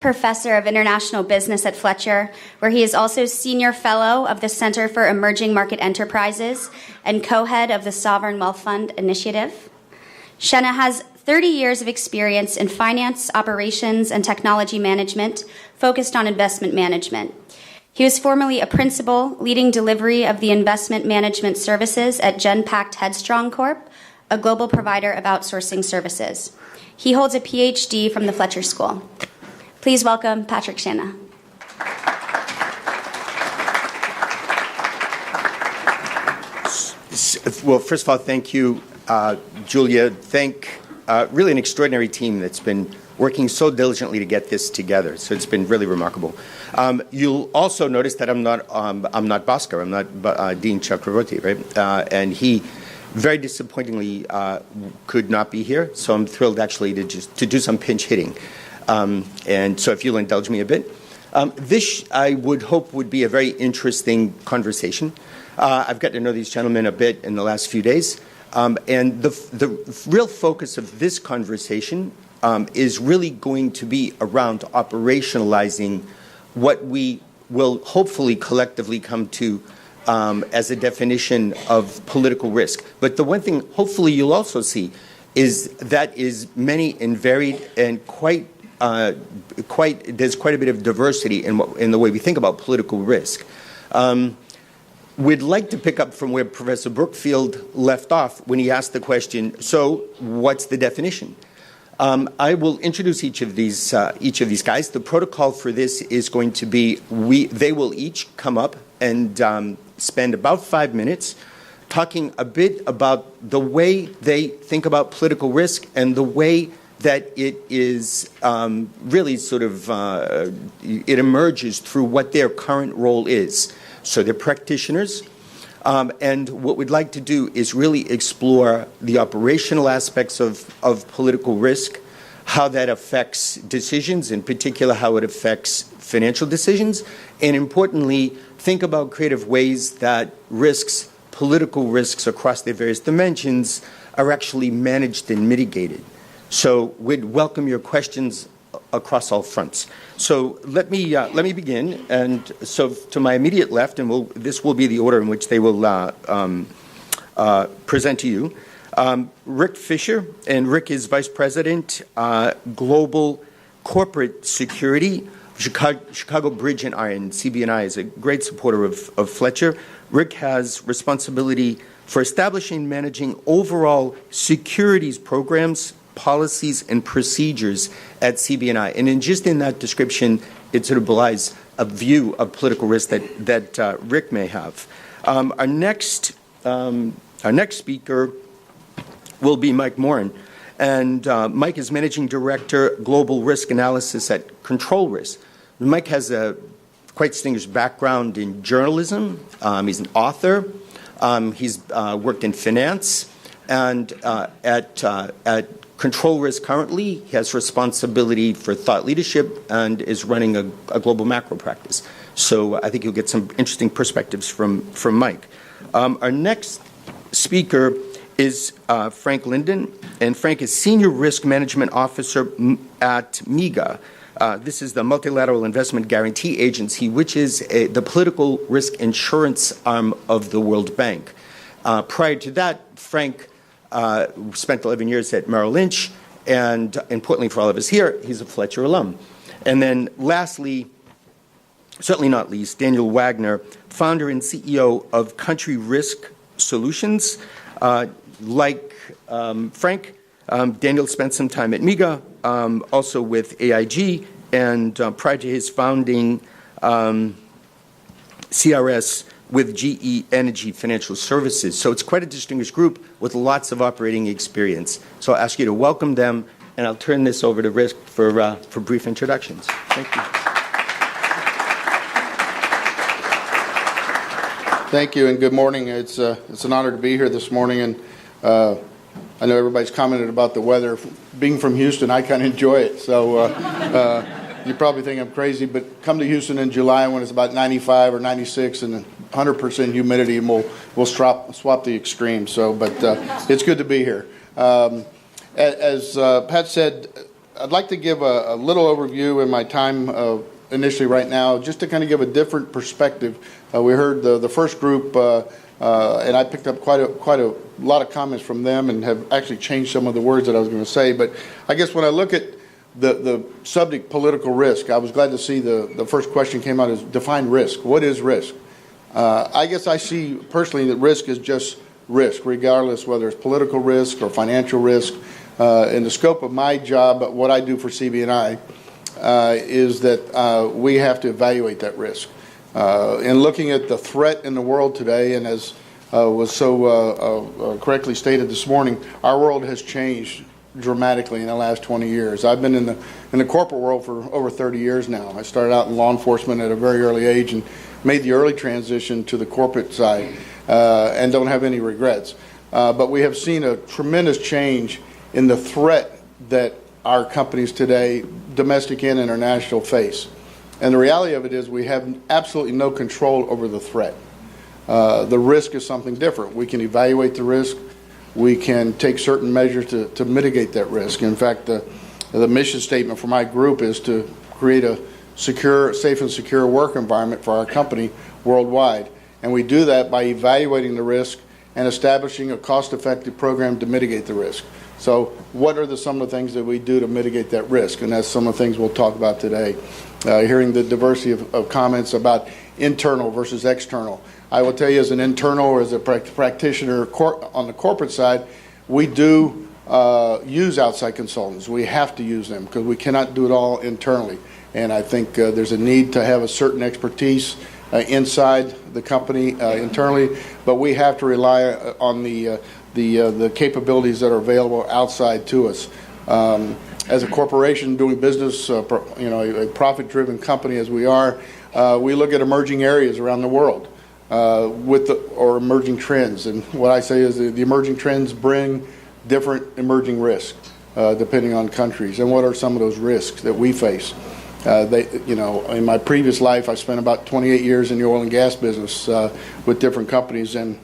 Professor of International Business at Fletcher, where he is also Senior Fellow of the Center for Emerging Market Enterprises and co-head of the Sovereign Wealth Fund Initiative. Shenna has 30 years of experience in finance, operations, and technology management, focused on investment management. He was formerly a principal leading delivery of the investment management services at Genpact Headstrong Corp., a global provider of outsourcing services. He holds a PhD from the Fletcher School. Please welcome Patrick Shenna. Well, first of all, thank you, Julia. Thank really an extraordinary team that's been working so diligently to get this together. So it's been really remarkable. You'll also notice that I'm not Bhaskar. I'm not Dean Chakravorty, right? And he very disappointingly could not be here. So I'm thrilled actually to do some pinch hitting. And so if you'll indulge me a bit. This, I would hope, would be a very interesting conversation. I've gotten to know these gentlemen a bit in the last few days. And the real focus of this conversation is really going to be around operationalizing what we will hopefully collectively come to as a definition of political risk. But the one thing hopefully you'll also see is that is many and varied and there's quite a bit of diversity in the way we think about political risk. We'd like to pick up from where Professor Brookfield left off when he asked the question, so what's the definition? I will introduce each of these guys. The protocol for this is going to be they will each come up and spend about 5 minutes talking a bit about the way they think about political risk and the way that it is really sort of, it emerges through what their current role is. So they're practitioners. And what we'd like to do is really explore the operational aspects of political risk, how that affects decisions, in particular how it affects financial decisions, and importantly, think about creative ways that risks, political risks across their various dimensions, are actually managed and mitigated. So we'd welcome your questions across all fronts. So let me begin. And so to my immediate left, and this will be the order in which they will present to you, Rick Fisher, and Rick is Vice President, Global Corporate Security, Chicago Bridge and Iron. CB&I is a great supporter of Fletcher. Rick has responsibility for establishing and managing overall securities programs, policies, and procedures at CB&I. And in that description, it sort of belies a view of political risk that Rick may have. Our next speaker will be Mike Morin. And Mike is Managing Director, Global Risk Analysis at Control Risk. Mike has a quite distinguished background in journalism. He's an author. He's worked in finance. And at Control Risk currently, he has responsibility for thought leadership and is running a global macro practice. So I think you'll get some interesting perspectives from Mike. Our next speaker is Frank Linden, and Frank is Senior Risk Management Officer at MIGA. This is the Multilateral Investment Guarantee Agency, which is the political risk insurance arm of the World Bank. Prior to that, Frank spent 11 years at Merrill Lynch, and importantly for all of us here, he's a Fletcher alum. And then lastly, certainly not least, Daniel Wagner, founder and CEO of Country Risk Solutions. Like Frank, Daniel spent some time at MIGA, also with AIG, and prior to his founding CRS with GE Energy Financial Services. So it's quite a distinguished group with lots of operating experience. So I'll ask you to welcome them, and I'll turn this over to Rick for brief introductions. Thank you. Thank you, and good morning. It's an honor to be here this morning, and I know everybody's commented about the weather. Being from Houston, I kind of enjoy it. So you probably think I'm crazy, but come to Houston in July when it's about 95 or 96 and 100% humidity, and we'll swap the extremes. So, but it's good to be here. As Pat said, I'd like to give a little overview in my time initially right now, just to kind of give a different perspective. We heard the first group, and I picked up quite a lot of comments from them and have actually changed some of the words that I was going to say. But I guess when I look at the subject political risk, I was glad to see the first question came out as define risk. What is risk? I guess I see personally that risk is just risk, regardless whether it's political risk or financial risk. In the scope of my job, what I do for CB&I is that we have to evaluate that risk. In looking at the threat in the world today, and as was so correctly stated this morning, our world has changed dramatically in the last 20 years. I've been in the corporate world for over 30 years now. I started out in law enforcement at a very early age and made the early transition to the corporate side, and don't have any regrets. But we have seen a tremendous change in the threat that our companies today, domestic and international, face. And the reality of it is we have absolutely no control over the threat. The risk is something different. We can evaluate the risk. We can take certain measures to mitigate that risk. In fact, the mission statement for my group is to create a secure, safe and secure work environment for our company worldwide. And we do that by evaluating the risk and establishing a cost-effective program to mitigate the risk. So what are some of the things that we do to mitigate that risk? And that's some of the things we'll talk about today. Hearing the diversity of comments about internal versus external. I will tell you, as an internal or as a practitioner on the corporate side, we do use outside consultants. We have to use them because we cannot do it all internally. And I think there's a need to have a certain expertise inside the company internally, but we have to rely on the capabilities that are available outside to us. As a corporation doing business, a profit-driven company as we are, we look at emerging areas around the world or emerging trends. And what I say is the emerging trends bring different emerging risks depending on countries. And what are some of those risks that we face? In my previous life, I spent about 28 years in the oil and gas business with different companies, and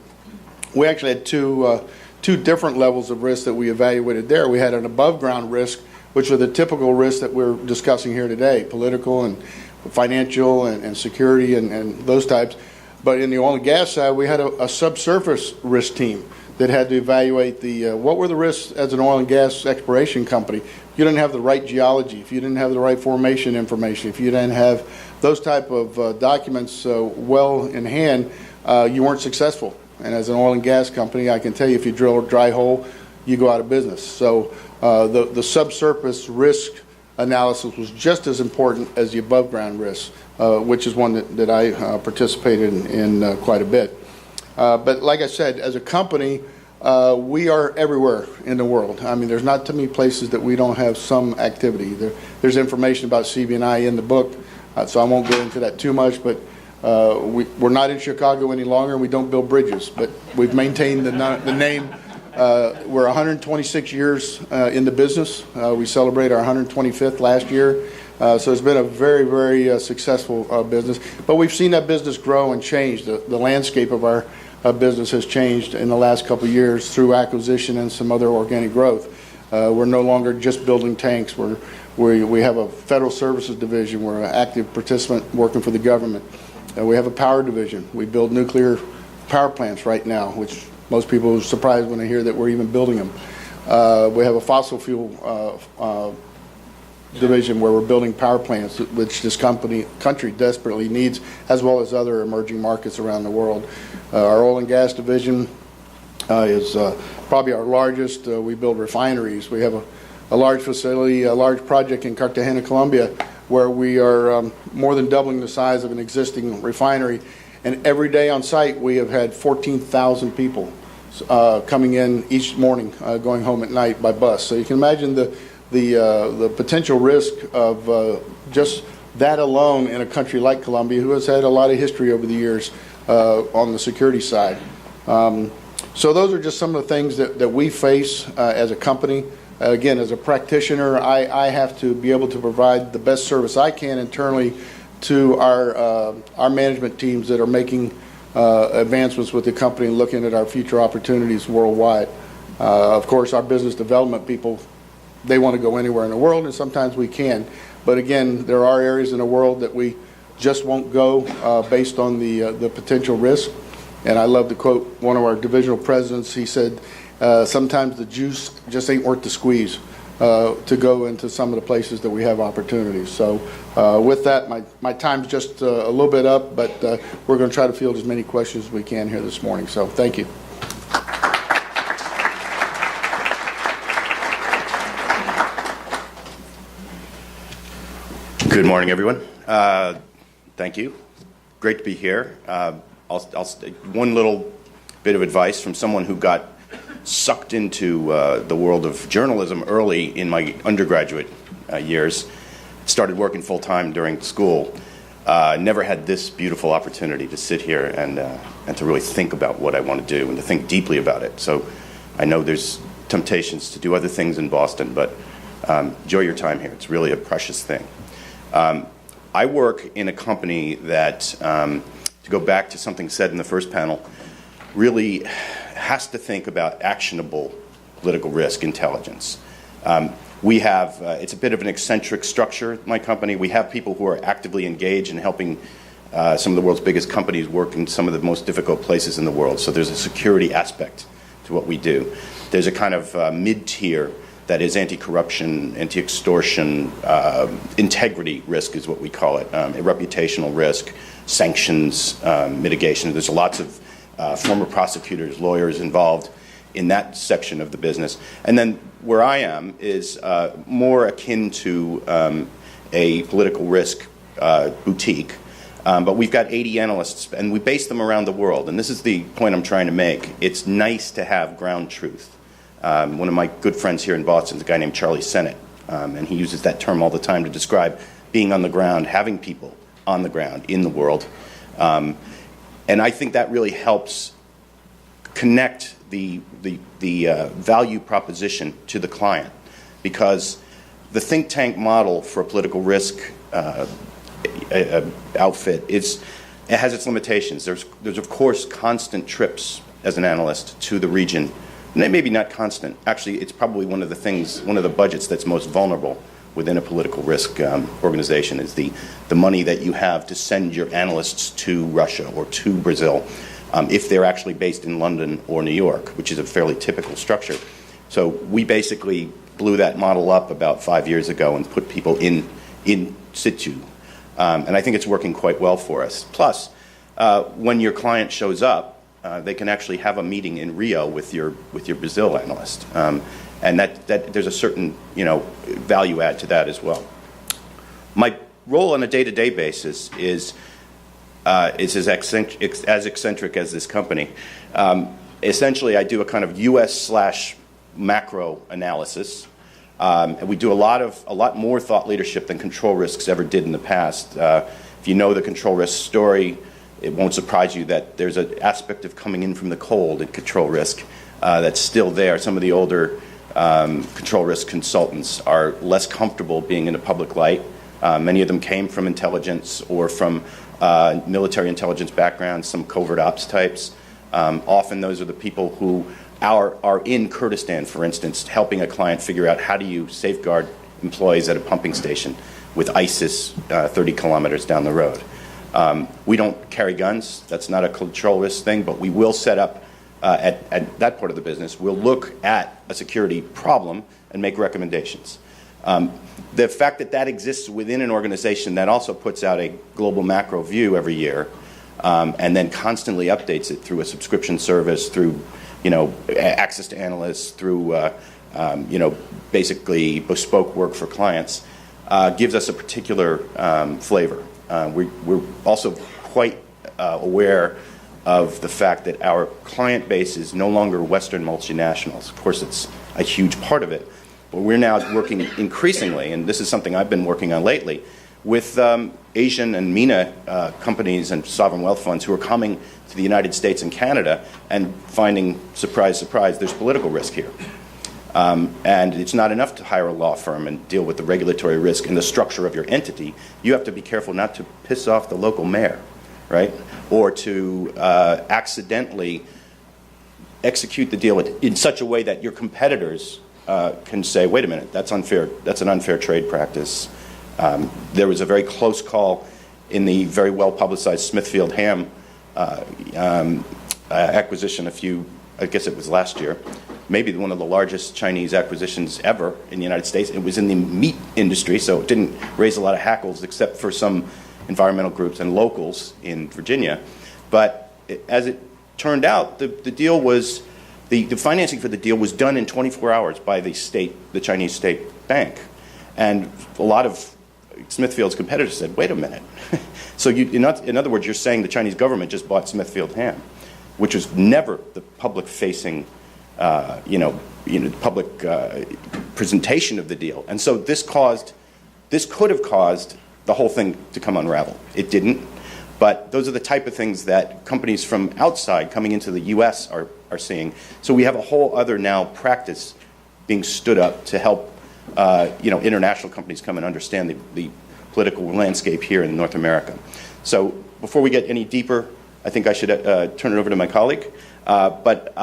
we actually had two different levels of risk that we evaluated there. We had an above-ground risk, which are the typical risks that we're discussing here today, political and financial and security and those types. But in the oil and gas side, we had a subsurface risk team that had to evaluate what were the risks as an oil and gas exploration company. If you didn't have the right geology, if you didn't have the right formation information, if you didn't have those type of documents well in hand, you weren't successful. And as an oil and gas company, I can tell you if you drill a dry hole, you go out of business. So the subsurface risk analysis was just as important as the above ground risk, which is one that I participated in quite a bit. But like I said, as a company, we are everywhere in the world. I mean, there's not too many places that we don't have some activity. There's information about CB&I in the book, so I won't go into that too much, but we're not in Chicago any longer, and we don't build bridges, but we've maintained the name. We're 126 years in the business. We celebrate our 125th last year. So it's been a very, very successful business. But we've seen that business grow and change. The landscape of our business has changed in the last couple of years through acquisition and some other organic growth. We're no longer just building tanks. We have a federal services division. We're an active participant working for the government. We have a power division. We build nuclear power plants right now, which most people are surprised when they hear that we're even building them. We have a fossil fuel division where we're building power plants, which this country desperately needs, as well as other emerging markets around the world. Our oil and gas division is probably our largest. We build refineries. We have a large facility, a large project in Cartagena, Colombia, where we are more than doubling the size of an existing refinery. And every day on site, we have had 14,000 people coming in each morning, going home at night by bus. So you can imagine the potential risk of just that alone in a country like Colombia, who has had a lot of history over the years on the security side. So those are just some of the things that we face as a company. Again, as a practitioner, I have to be able to provide the best service I can internally to our management teams that are making advancements with the company and looking at our future opportunities worldwide. Of course, our business development people they want to go anywhere in the world, and sometimes we can. But again, there are areas in the world that we just won't go based on the potential risk. And I love to quote one of our divisional presidents. He said, sometimes the juice just ain't worth the squeeze to go into some of the places that we have opportunities. So with that, my time's just a little bit up, but we're going to try to field as many questions as we can here this morning. So thank you. Good morning, everyone. Thank you. Great to be here. One little bit of advice from someone who got sucked into the world of journalism early in my undergraduate years. Started working full-time during school. Never had this beautiful opportunity to sit here and to really think about what I want to do and to think deeply about it. So I know there's temptations to do other things in Boston, but enjoy your time here. It's really a precious thing. I work in a company that, to go back to something said in the first panel, really has to think about actionable political risk intelligence. We have, it's a bit of an eccentric structure, my company. We have people who are actively engaged in helping some of the world's biggest companies work in some of the most difficult places in the world. So there's a security aspect to what we do. There's a kind of mid-tier that is anti-corruption, anti-extortion, integrity risk is what we call it, reputational risk, sanctions, mitigation. There's lots of former prosecutors, lawyers involved in that section of the business. And then where I am is more akin to a political risk boutique. But we've got 80 analysts, and we base them around the world. And this is the point I'm trying to make. It's nice to have ground truth. One of my good friends here in Boston is a guy named Charlie Sennett, and he uses that term all the time to describe being on the ground, having people on the ground in the world. And I think that really helps connect the value proposition to the client, because the think tank model for a political risk outfit it has its limitations. There's of course constant trips as an analyst to the region. Maybe not constant. Actually, it's probably one of the budgets that's most vulnerable within a political risk organization is the money that you have to send your analysts to Russia or to Brazil if they're actually based in London or New York, which is a fairly typical structure. So we basically blew that model up about 5 years ago and put people in situ. And I think it's working quite well for us. Plus, when your client shows up, they can actually have a meeting in Rio with your Brazil analyst, and that there's a certain value add to that as well. My role on a day-to-day basis is as eccentric as this company. Essentially, I do a kind of U.S./macro analysis, and we do a lot more thought leadership than control risks ever did in the past. If you know the control risk story, it won't surprise you that there's an aspect of coming in from the cold in control risk that's still there. Some of the older control risk consultants are less comfortable being in a public light. Many of them came from intelligence or from military intelligence backgrounds, some covert ops types. Often those are the people who are in Kurdistan, for instance, helping a client figure out how do you safeguard employees at a pumping station with ISIS 30 kilometers down the road. We don't carry guns. That's not a control risk thing, but we will set up at that part of the business. We'll look at a security problem and make recommendations. The fact that that exists within an organization that also puts out a global macro view every year and then constantly updates it through a subscription service, through access to analysts, through basically bespoke work for clients, gives us a particular flavor. We're also quite aware of the fact that our client base is no longer Western multinationals. Of course, it's a huge part of it, but we're now working increasingly, and this is something I've been working on lately, with Asian and MENA companies and sovereign wealth funds who are coming to the United States and Canada and finding, surprise, surprise, there's political risk here. And it's not enough to hire a law firm and deal with the regulatory risk and the structure of your entity. You have to be careful not to piss off the local mayor, right? Or to accidentally execute the deal in such a way that your competitors can say, wait a minute, that's unfair. That's an unfair trade practice. There was a very close call in the very well-publicized Smithfield Ham acquisition I guess it was last year, maybe one of the largest Chinese acquisitions ever in the United States. It was in the meat industry, so it didn't raise a lot of hackles except for some environmental groups and locals in Virginia. But as it turned out, the deal was, the financing for the deal was done in 24 hours by the Chinese state bank. And a lot of Smithfield's competitors said, wait a minute. So in other words, you're saying the Chinese government just bought Smithfield Ham, which was never the public-facing, public presentation of the deal. And so this could have caused the whole thing to come unravel. It didn't. But those are the type of things that companies from outside coming into the U.S. are seeing. So we have a whole other now practice being stood up to help international companies come and understand the political landscape here in North America. So before we get any deeper, I think I should turn it over to my colleague. But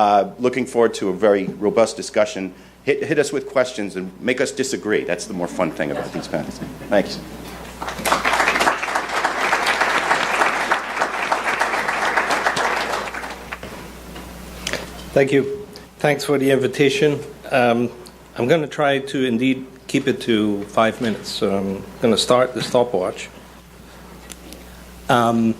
looking forward to a very robust discussion. Hit us with questions and make us disagree. That's the more fun thing about these panels. Thanks. Thank you. Thanks for the invitation. I'm going to try to indeed keep it to 5 minutes. So I'm going to start the stopwatch. I'm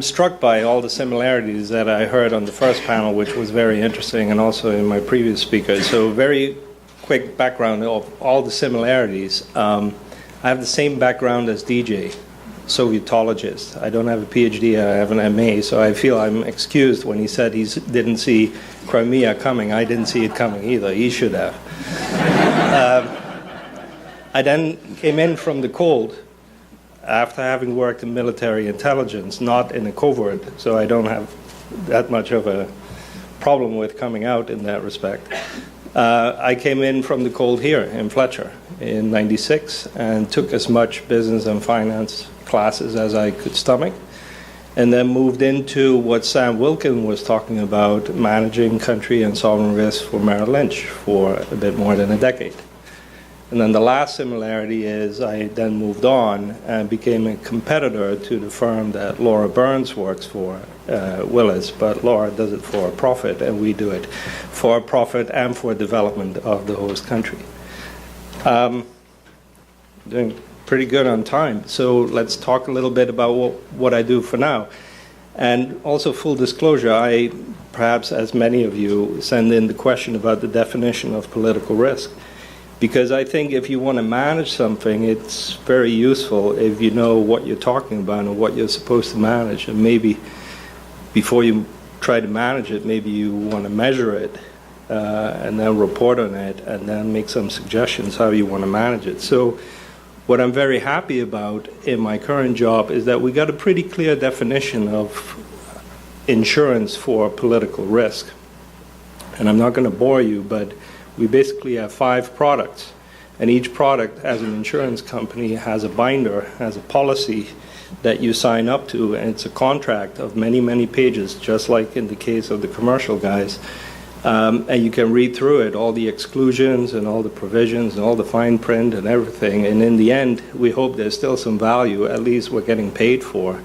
struck by all the similarities that I heard on the first panel, which was very interesting, and also in my previous speaker. So very quick background of all the similarities. I have the same background as DJ, Sovietologist. I don't have a PhD, I have an MA, so I feel I'm excused when he said he didn't see Crimea coming. I didn't see it coming either. He should have. I then came in from the cold after having worked in military intelligence, not in a covert, so I don't have that much of a problem with coming out in that respect. I came in from the cold here in Fletcher in '96 and took as much business and finance classes as I could stomach, and then moved into what Sam Wilkin was talking about, managing country and sovereign risk for Merrill Lynch for a bit more than a decade. And then the last similarity is I then moved on and became a competitor to the firm that Laura Burns works for, Willis, but Laura does it for a profit and we do it for a profit and for development of the host country. Doing pretty good on time, so let's talk a little bit about what I do for now. And also full disclosure, I, perhaps as many of you, send in the question about the definition of political risk. Because I think if you want to manage something, it's very useful if you know what you're talking about and what you're supposed to manage. And maybe before you try to manage it, maybe you want to measure it and then report on it and then make some suggestions how you want to manage it. So what I'm very happy about in my current job is that we got a pretty clear definition of insurance for political risk. And I'm not going to bore you, but we basically have 5 products, and each product as an insurance company has a binder, has a policy that you sign up to, and it's a contract of many, many pages, just like in the case of the commercial guys. And you can read through it, all the exclusions and all the provisions and all the fine print and everything, and in the end, we hope there's still some value, at least we're getting paid for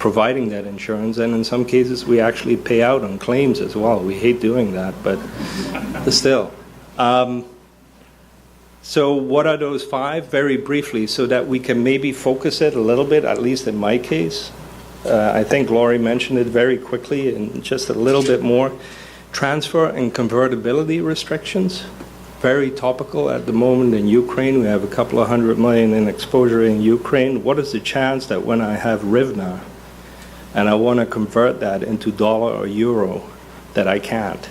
providing that insurance, and in some cases we actually pay out on claims as well. We hate doing that, but still. So what are those 5? Very briefly, so that we can maybe focus it a little bit, at least in my case. I think Laurie mentioned it very quickly and just a little bit more. Transfer and convertibility restrictions, very topical at the moment in Ukraine. We have a couple of $100 million in exposure in Ukraine. What is the chance that when I have hryvnia and I want to convert that into dollar or euro, that I can't?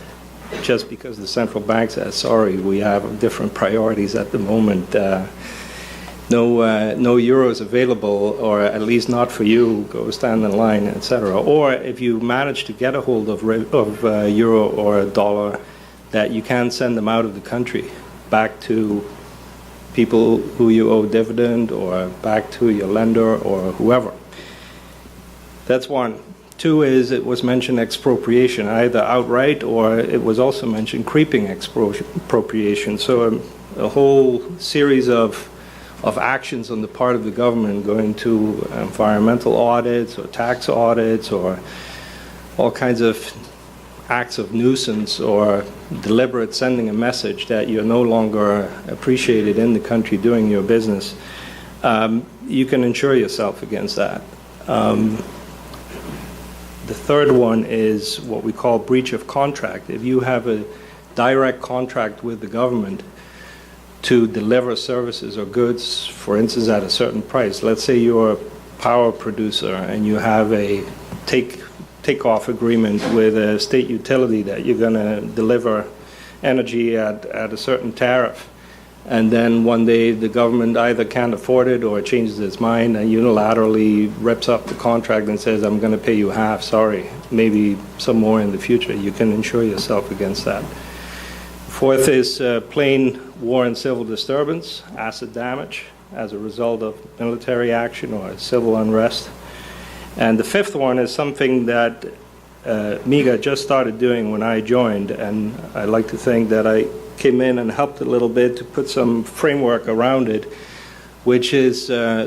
Just because the central bank says, sorry, we have different priorities at the moment. No euros available, or at least not for you, go stand in line, etc. Or if you manage to get a hold of euro or a dollar, that you can send them out of the country, back to people who you owe dividend, or back to your lender or whoever. That's one. Two is it was mentioned expropriation, either outright or it was also mentioned creeping expropriation. So a whole series of actions on the part of the government going to environmental audits or tax audits or all kinds of acts of nuisance or deliberate sending a message that you're no longer appreciated in the country doing your business. You can insure yourself against that. The third one is what we call breach of contract. If you have a direct contract with the government to deliver services or goods, for instance, at a certain price. Let's say you're a power producer and you have a take-off agreement with a state utility that you're going to deliver energy at a certain tariff. And then one day the government either can't afford it or it changes its mind and unilaterally rips up the contract and says, I'm going to pay you half, sorry, maybe some more in the future. You can insure yourself against that. Fourth is plain war and civil disturbance, asset damage as a result of military action or civil unrest. And the fifth one is something that MIGA just started doing when I joined, and I like to think that I came in and helped a little bit to put some framework around it, which is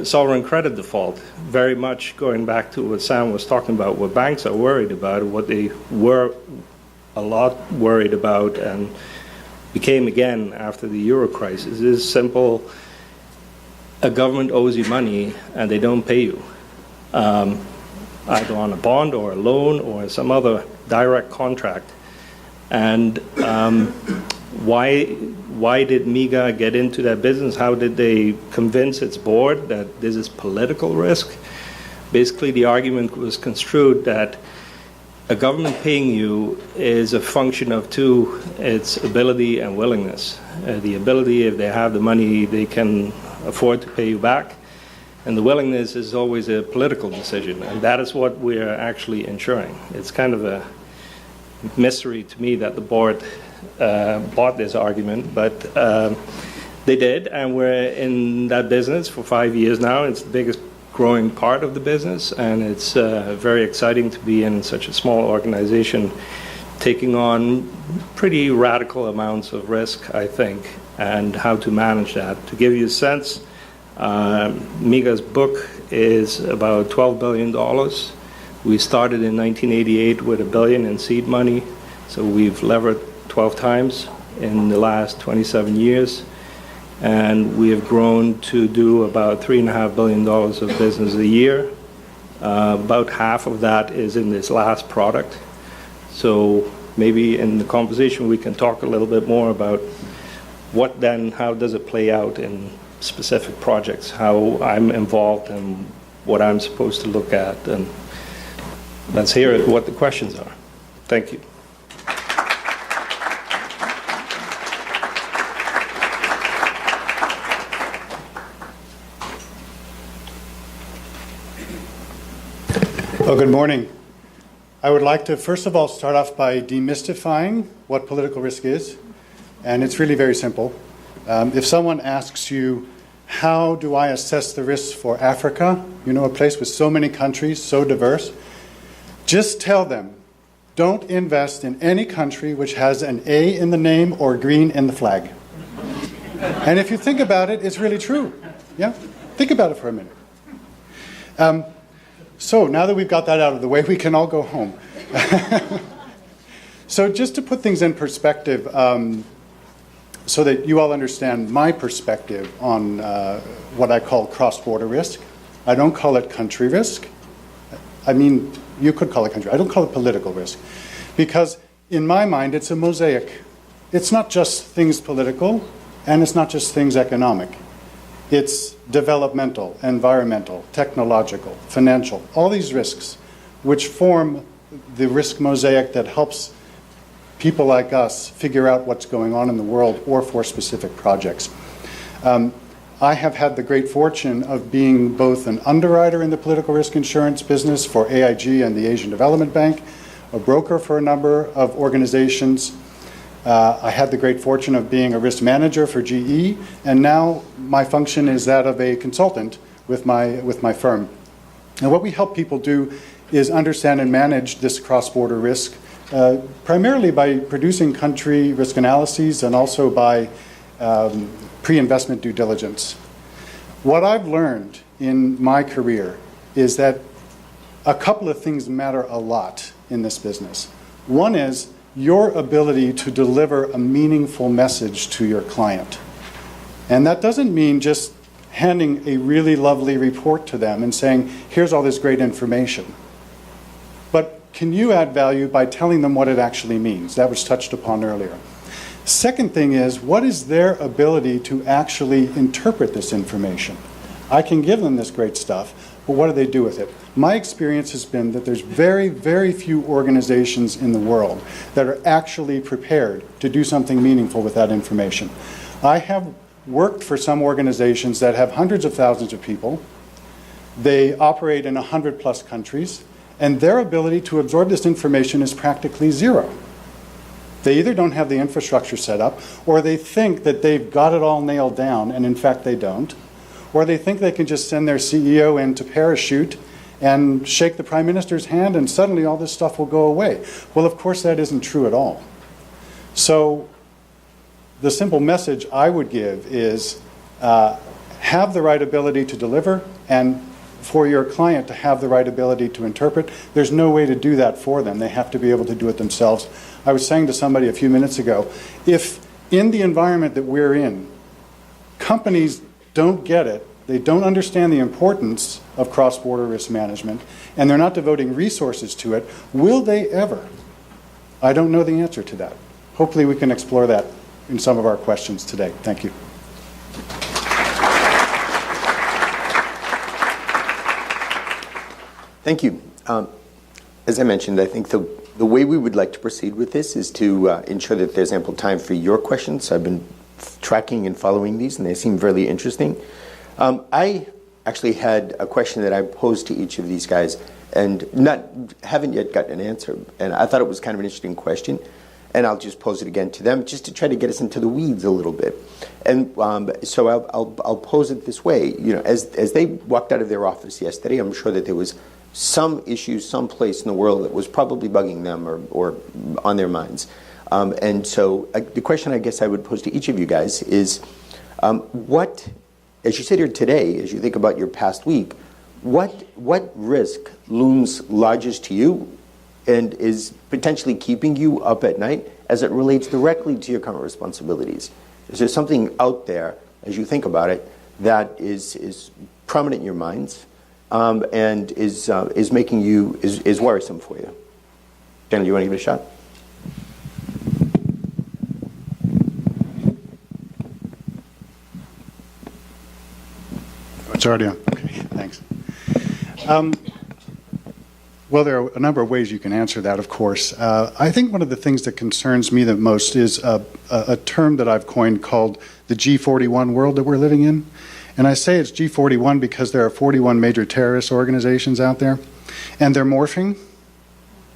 sovereign credit default. Very much going back to what Sam was talking about, what banks are worried about, what they were a lot worried about and became again after the euro crisis, is simple. A government owes you money and they don't pay you, either on a bond or a loan or some other direct contract. And why did MIGA get into that business? How did they convince its board that this is political risk? Basically, the argument was construed that a government paying you is a function of two, its ability and willingness. The ability, if they have the money, they can afford to pay you back. And the willingness is always a political decision. And that is what we're actually ensuring. It's kind of a mystery to me that the board bought this argument, but they did, and we're in that business for 5 years now. It's the biggest growing part of the business, and it's very exciting to be in such a small organization taking on pretty radical amounts of risk, I think, and how to manage that. To give you a sense, MIGA's book is about $12 billion. We started in 1988 with $1 billion in seed money, so we've levered 12 times in the last 27 years. And we have grown to do about $3.5 billion of business a year. About half of that is in this last product. So maybe in the conversation we can talk a little bit more about how does it play out in specific projects, how I'm involved and what I'm supposed to look at. And let's hear what the questions are. Thank you. Well, good morning. I would like to first of all start off by demystifying what political risk is, and it's really very simple. If someone asks you, how do I assess the risks for Africa, a place with so many countries, so diverse, just tell them, don't invest in any country which has an A in the name or green in the flag. And if you think about it, it's really true. Yeah? Think about it for a minute. So now that we've got that out of the way, we can all go home. So just to put things in perspective, so that you all understand my perspective on what I call cross-border risk. I don't call it country risk. I mean, you could call it country. I don't call it political risk. Because in my mind, it's a mosaic. It's not just things political, and it's not just things economic. It's developmental, environmental, technological, financial, all these risks which form the risk mosaic that helps people like us figure out what's going on in the world or for specific projects. I have had the great fortune of being both an underwriter in the political risk insurance business for AIG and the Asian Development Bank, a broker for a number of organizations. I had the great fortune of being a risk manager for GE, and now my function is that of a consultant with my firm. And what we help people do is understand and manage this cross-border risk, primarily by producing country risk analyses and also by pre-investment due diligence. What I've learned in my career is that a couple of things matter a lot in this business. One is your ability to deliver a meaningful message to your client. And that doesn't mean just handing a really lovely report to them and saying, here's all this great information. But can you add value by telling them what it actually means? That was touched upon earlier. Second thing is, what is their ability to actually interpret this information? I can give them this great stuff, but what do they do with it? My experience has been that there's very, very few organizations in the world that are actually prepared to do something meaningful with that information. I have worked for some organizations that have hundreds of thousands of people. They operate in 100+ countries, and their ability to absorb this information is practically zero. They either don't have the infrastructure set up, or they think that they've got it all nailed down, and in fact they don't. Or they think they can just send their CEO in to parachute and shake the Prime Minister's hand and suddenly all this stuff will go away. Well, of course that isn't true at all. So the simple message I would give is have the right ability to deliver, and for your client to have the right ability to interpret. There's no way to do that for them. They have to be able to do it themselves. I was saying to somebody a few minutes ago, if in the environment that we're in, companies don't get it, they don't understand the importance of cross-border risk management, and they're not devoting resources to it, will they ever? I don't know the answer to that. Hopefully we can explore that in some of our questions today. Thank you. Thank you. As I mentioned, I think the way we would like to proceed with this is to ensure that there's ample time for your questions. I've been tracking and following these, and they seem really interesting. I actually had a question that I posed to each of these guys, and haven't yet gotten an answer. And I thought it was kind of an interesting question, and I'll just pose it again to them, just to try to get us into the weeds a little bit. And so I'll pose it this way. You know, as they walked out of their office yesterday, I'm sure that there was some issue, some place in the world that was probably bugging them or on their minds. And so the question I guess I would pose to each of you guys is, what, as you sit here today, as you think about your past week, what risk looms largest to you and is potentially keeping you up at night as it relates directly to your current responsibilities? Is there something out there, as you think about it, that is prominent in your minds and is making you, is worrisome for you? Daniel, you want to give it a shot? It's already on. Okay, thanks. Well, there are a number of ways you can answer that, of course. I think one of the things that concerns me the most is a term that I've coined called the G41 world that we're living in. And I say it's G41 because there are 41 major terrorist organizations out there, and they're morphing,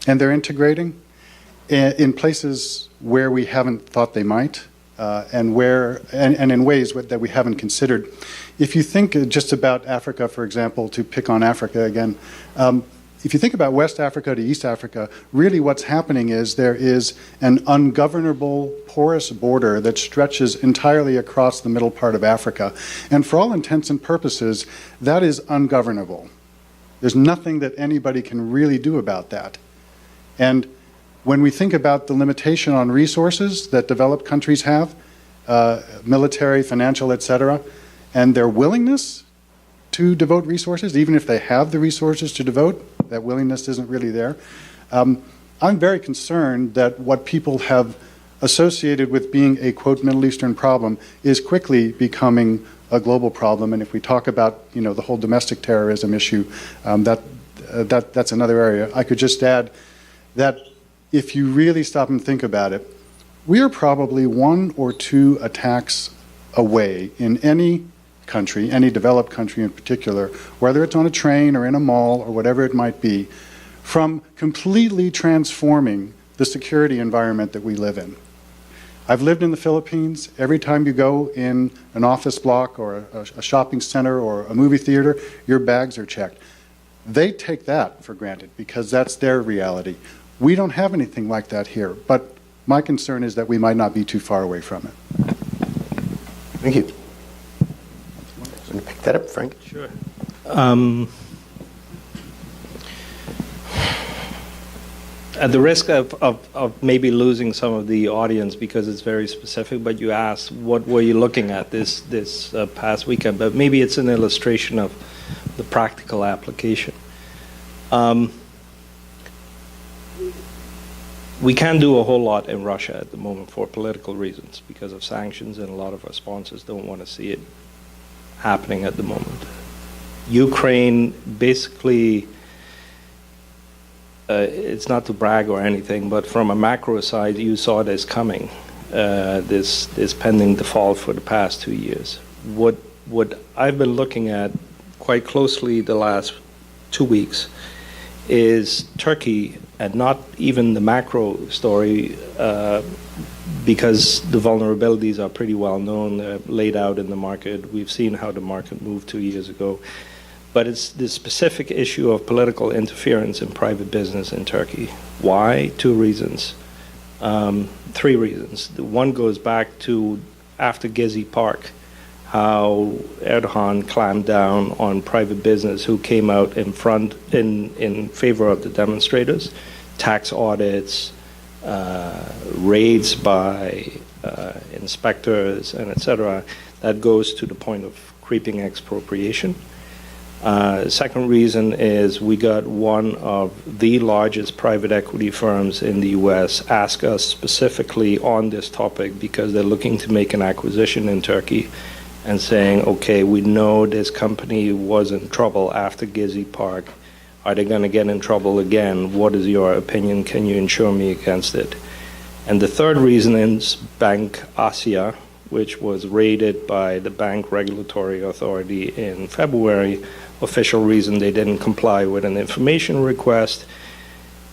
and they're integrating in places where we haven't thought they might, and in ways that we haven't considered. If you think just about Africa, for example, to pick on Africa again, if you think about West Africa to East Africa, really what's happening is there is an ungovernable, porous border that stretches entirely across the middle part of Africa. And for all intents and purposes, that is ungovernable. There's nothing that anybody can really do about that. And when we think about the limitation on resources that developed countries have, military, financial, etc., and their willingness to devote resources, even if they have the resources to devote, that willingness isn't really there. I'm very concerned that what people have associated with being a, quote, Middle Eastern problem is quickly becoming a global problem. And if we talk about, you know, the whole domestic terrorism issue, that's another area. I could just add that if you really stop and think about it, we are probably 1 or 2 attacks away in any country, any developed country in particular, whether it's on a train or in a mall or whatever it might be, from completely transforming the security environment that we live in. I've lived in the Philippines. Every time you go in an office block or a shopping center or a movie theater, your bags are checked. They take that for granted because that's their reality. We don't have anything like that here, but my concern is that we might not be too far away from it. Thank you. Want to pick that up, Frank? Sure. At the risk of maybe losing some of the audience because it's very specific, but you asked what were you looking at this past weekend, but maybe it's an illustration of the practical application. We can't do a whole lot in Russia at the moment for political reasons because of sanctions, and a lot of our sponsors don't want to see it happening at the moment. Ukraine, basically, it's not to brag or anything, but from a macro side, you saw this coming, this pending default for the past 2 years. What I've been looking at quite closely the last 2 weeks is Turkey, and not even the macro story, because the vulnerabilities are pretty well known, laid out in the market. We've seen how the market moved 2 years ago. But it's the specific issue of political interference in private business in Turkey. Why? 2 reasons. 3 reasons. One goes back to after Gezi Park, how Erdogan clamped down on private business who came out in favor of the demonstrators, tax audits, raids by inspectors, and etc. That goes to the point of creeping expropriation. Second reason is we got one of the largest private equity firms in the U.S. ask us specifically on this topic because they're looking to make an acquisition in Turkey and saying, okay, we know this company was in trouble after Gezi Park. Are they going to get in trouble again? What is your opinion? Can you insure me against it? And the third reason is Bank Asia, which was raided by the Bank Regulatory Authority in February. Official reason, they didn't comply with an information request.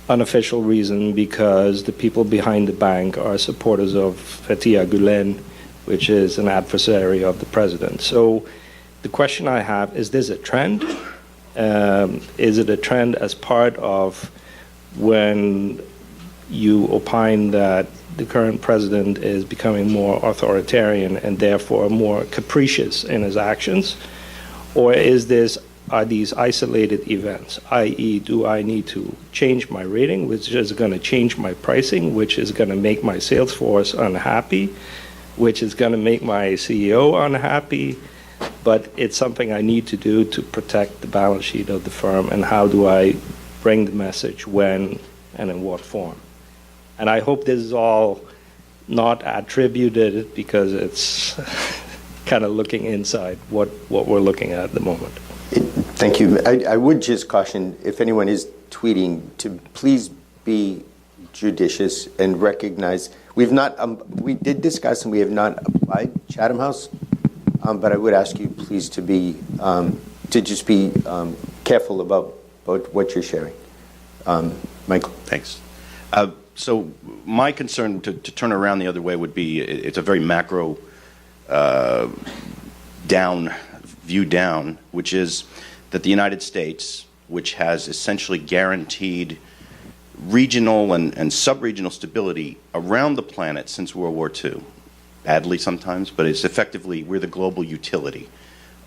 Unofficial reason, because the people behind the bank are supporters of Fethullah Gulen, which is an adversary of the president. So the question I have, is this a trend? Is it a trend as part of when you opine that the current president is becoming more authoritarian and therefore more capricious in his actions? Or are these isolated events, i.e., do I need to change my rating, which is going to change my pricing, which is going to make my sales force unhappy, which is going to make my CEO unhappy, but it's something I need to do to protect the balance sheet of the firm, and how do I bring the message, when, and in what form? And I hope this is all not attributed because it's kind of looking inside what we're looking at the moment. Thank you. I would just caution, if anyone is tweeting, to please be judicious and recognize we did discuss and we have not applied Chatham House, but I would ask you please to just be careful about what you're sharing. Michael. Thanks. So my concern, to turn around the other way, would be it's a very macro view down, which is that the United States, which has essentially guaranteed regional and sub-regional stability around the planet since World War II, badly sometimes, but it's effectively, we're the global utility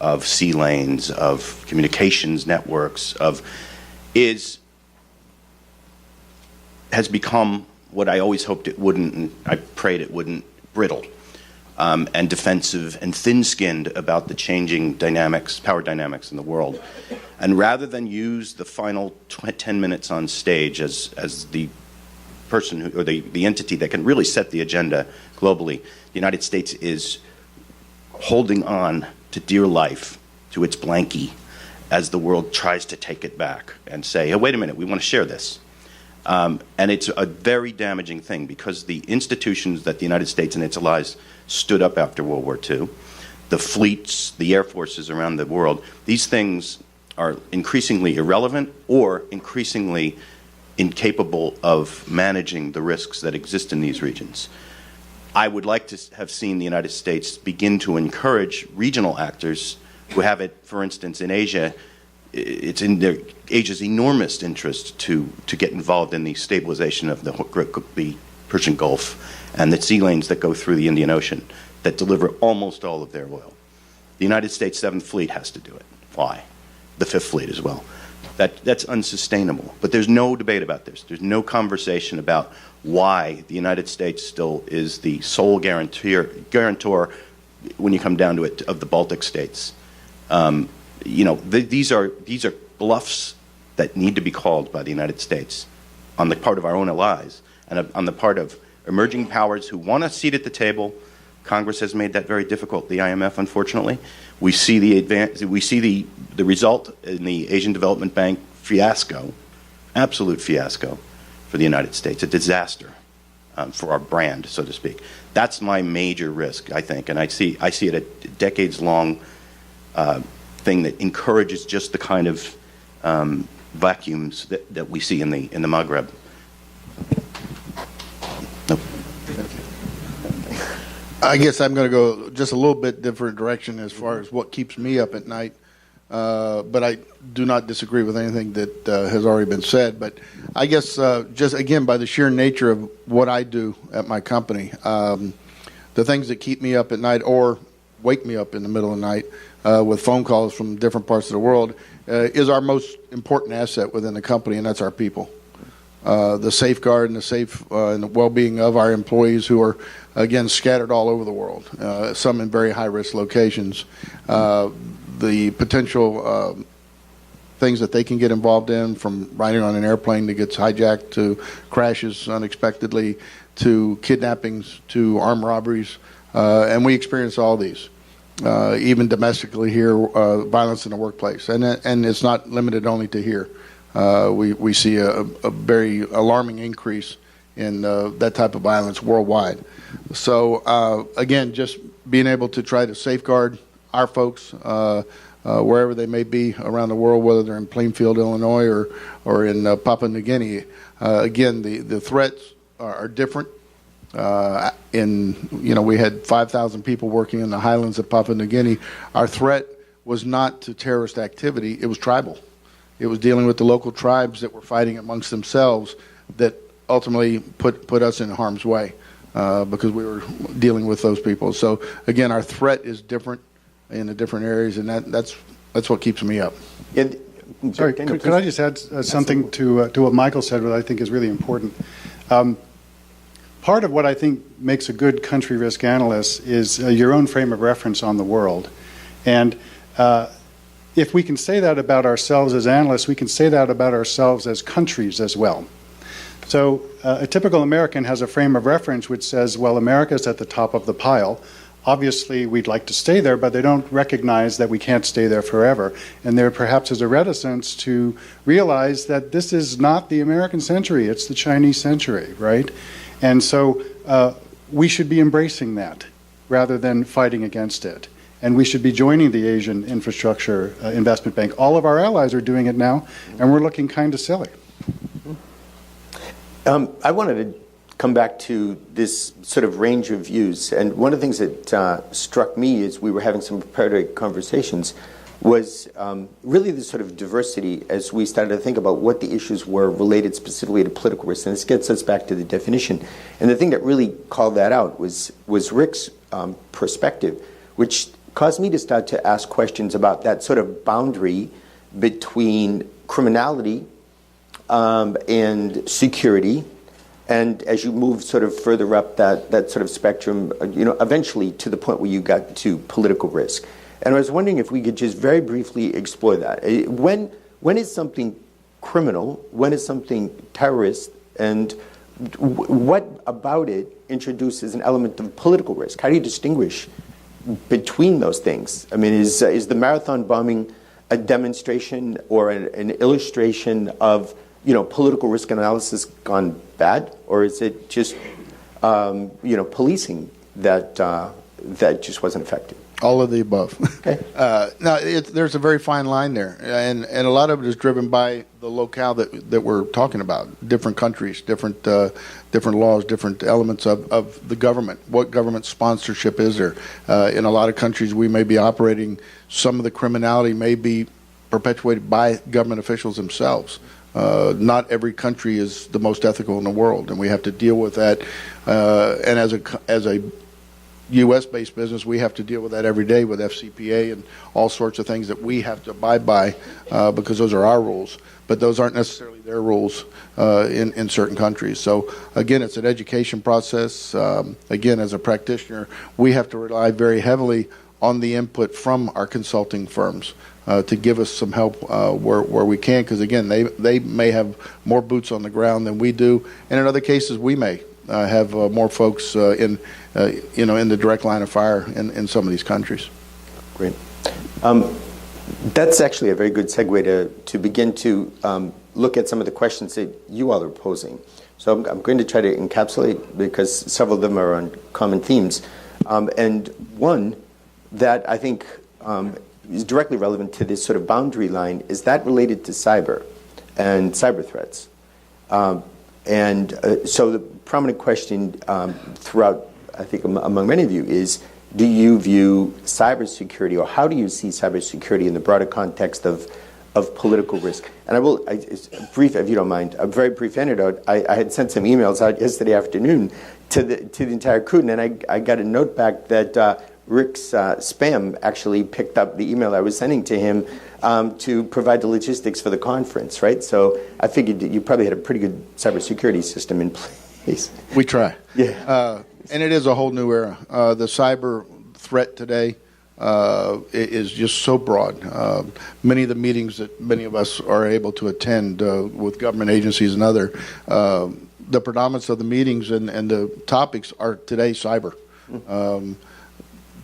of sea lanes, of communications networks, has become what I always hoped it wouldn't, and I prayed it wouldn't, brittle and defensive and thin-skinned about the changing power dynamics in the world. And rather than use the final 10 minutes on stage as the person or the entity that can really set the agenda globally, the United States is holding on to dear life to its blankie as the world tries to take it back and say, hey, wait a minute, we want to share this. And it's a very damaging thing because the institutions that the United States and its allies stood up after World War II, the fleets, the air forces around the world, these things are increasingly irrelevant or increasingly incapable of managing the risks that exist in these regions. I would like to have seen the United States begin to encourage regional actors who have it, for instance, in Asia, it's in Asia's enormous interest to get involved in the stabilization of the Persian Gulf and the sea lanes that go through the Indian Ocean that deliver almost all of their oil. The United States 7th Fleet has to do it. Why? The 5th Fleet as well. That's unsustainable. But there's no debate about this. There's no conversation about why the United States still is the sole guarantor, when you come down to it, of the Baltic states. These are bluffs that need to be called by the United States on the part of our own allies and on the part of emerging powers who want a seat at the table. Congress has made that very difficult. The IMF, unfortunately, we see the result in the Asian Development Bank fiasco, absolute fiasco for the United States, a disaster for our brand, so to speak. That's my major risk, I think, and I see it a decades-long thing that encourages just the kind of vacuums that we see in the Maghreb. Nope. I guess I'm going to go just a little bit different direction as far as what keeps me up at night. But I do not disagree with anything that has already been said. But I guess just, again, by the sheer nature of what I do at my company, the things that keep me up at night or wake me up in the middle of the night with phone calls from different parts of the world is our most important asset within the company, and that's our people. The safeguard and the safe and the well-being of our employees who are, again, scattered all over the world, some in very high-risk locations. The potential things that they can get involved in, from riding on an airplane that gets hijacked to crashes unexpectedly to kidnappings to armed robberies, and we experience all these. Even domestically here, violence in the workplace, and it's not limited only to here. We see a very alarming increase in that type of violence worldwide. So again, just being able to try to safeguard our folks wherever they may be around the world, whether they're in Plainfield, Illinois, or in Papua New Guinea. Again, the threats are different. We had 5,000 people working in the highlands of Papua New Guinea. Our threat was not to terrorist activity; it was tribal. It was dealing with the local tribes that were fighting amongst themselves that ultimately put us in harm's way because we were dealing with those people. So again, our threat is different in the different areas, and that's what keeps me up. Sorry, could I just add something to what Michael said, what I think is really important? Part of what I think makes a good country risk analyst is your own frame of reference on the world. And if we can say that about ourselves as analysts, we can say that about ourselves as countries as well. So a typical American has a frame of reference which says, well, America's at the top of the pile. Obviously, we'd like to stay there, but they don't recognize that we can't stay there forever. And there perhaps is a reticence to realize that this is not the American century, it's the Chinese century, right? And so we should be embracing that rather than fighting against it. And we should be joining the Asian Infrastructure Investment Bank. All of our allies are doing it now, and we're looking kind of silly. I wanted to come back to this sort of range of views. And one of the things that struck me as we were having some preparatory conversations was really the sort of diversity as we started to think about what the issues were related specifically to political risk. And this gets us back to the definition. And the thing that really called that out was Rick's perspective, which caused me to start to ask questions about that sort of boundary between criminality and security. And as you move sort of further up that sort of spectrum, eventually to the point where you got to political risk. And I was wondering if we could just very briefly explore that. When is something criminal? When is something terrorist? And what about it introduces an element of political risk? How do you distinguish between those things? I mean, is the marathon bombing a demonstration or an illustration of political risk analysis gone bad, or is it just policing that just wasn't effective? All of the above. Okay. There's a very fine line there, and a lot of it is driven by the locale that we're talking about. Different countries, different laws, different elements of the government. What government sponsorship is there? In a lot of countries, we may be operating. Some of the criminality may be perpetuated by government officials themselves. Not every country is the most ethical in the world, and we have to deal with that. And as a U.S.-based business, we have to deal with that every day with FCPA and all sorts of things that we have to abide by because those are our rules. But those aren't necessarily their rules in certain countries. So again, it's an education process. Again, as a practitioner, we have to rely very heavily on the input from our consulting firms to give us some help where we can, because again, they may have more boots on the ground than we do, and in other cases, we may have more folks in the direct line of fire in some of these countries. Great. That's actually a very good segue to begin to look at some of the questions that you all are posing. So I'm going to try to encapsulate, because several of them are on common themes. And one that I think is directly relevant to this sort of boundary line is that related to cyber and cyber threats. So the prominent question throughout, I think, among many of you is, do you view cybersecurity, or how do you see cybersecurity in the broader context of political risk? And brief, if you don't mind, a very brief anecdote. I had sent some emails out yesterday afternoon to the entire crew, and then I got a note back that Rick's spam actually picked up the email I was sending to him to provide the logistics for the conference, right? So I figured that you probably had a pretty good cybersecurity system in place. We try. Yeah. And it is a whole new era. The cyber threat today is just so broad. Many of the meetings that many of us are able to attend with government agencies and other, the predominance of the meetings and the topics are today cyber.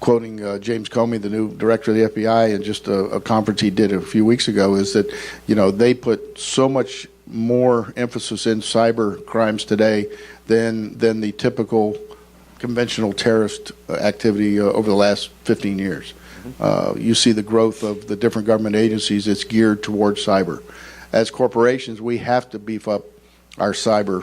Quoting James Comey, the new director of the FBI, and just a conference he did a few weeks ago, is that they put so much more emphasis in cyber crimes today than the typical conventional terrorist activity over the last 15 years. You see the growth of the different government agencies that's geared towards cyber. As corporations, we have to beef up our cyber